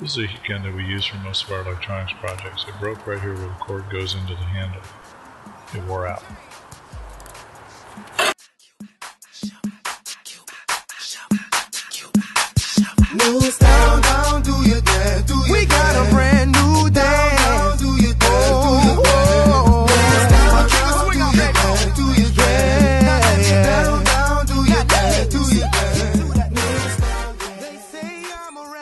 This is a heat gun that we use for most of our electronics projects. It broke right here where the cord goes into the handle. It wore out. Moves down, down, do your dance, do your we got a brand new dance. Down, do your dance, do your dance. Down, swing on that dance, do your dance. Down, down, do your dance, do your dance.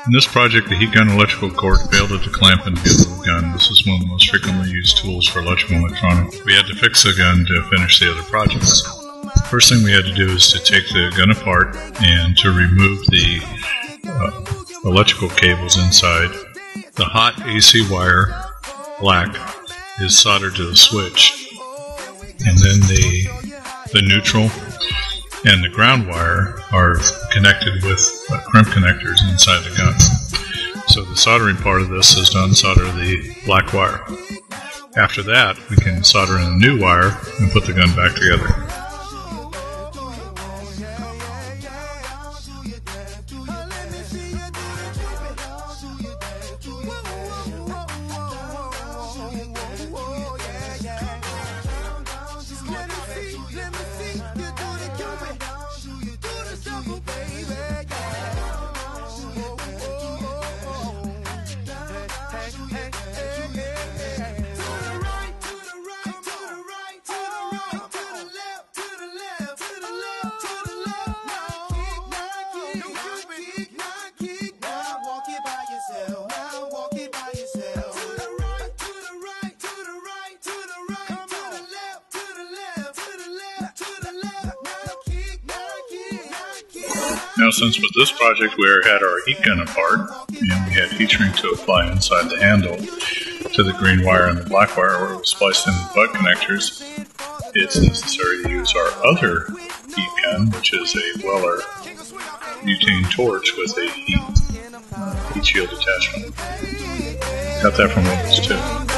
In this project, the heat gun electrical cord failed at the clamp and handle of the gun. This is one of the most frequently used tools for electrical and electronics. We had to fix the gun to finish the other projects. First thing we had to do is to take the gun apart and to remove the electrical cables inside. The hot AC wire, black, is soldered to the switch, and then the neutral and the ground wire are connected with crimp connectors inside the gun. So the soldering part of this is to unsolder the black wire. After that, we can solder in a new wire and put the gun back together. Now, since with this project we had our heat gun apart, and we had heat shrink to apply inside the handle to the green wire and the black wire where it was spliced in with butt connectors, it's necessary to use our other heat gun, which is a Weller butane torch with a heat shield attachment. Got that from Windows 2.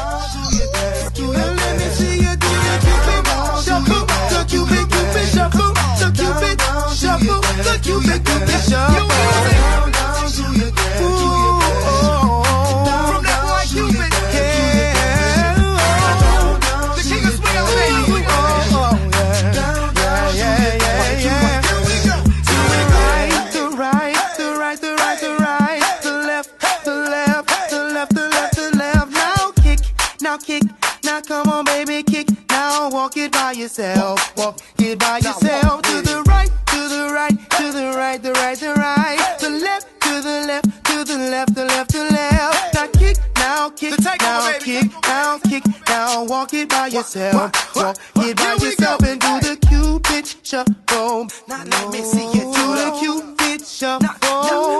Now come on, baby, kick. Now walk it by yourself. Walk it by yourself. To the right, to the right, to the right, the right, the right. The left, to the left, to the left, the left, the left. Now kick, now kick, now kick, now kick. Now walk it by yourself. Walk it by yourself and do the Cupid shuffle. Now let me see you do the Cupid shuffle.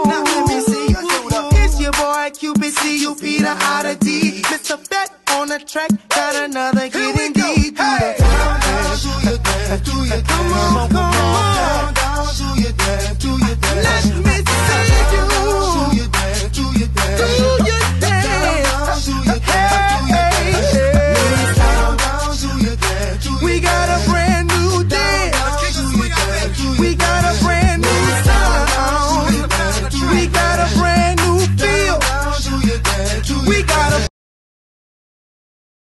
Now let me see you do the. It's your boy Cupid, C-U-P, the I, the D. Mr. Bet on the track.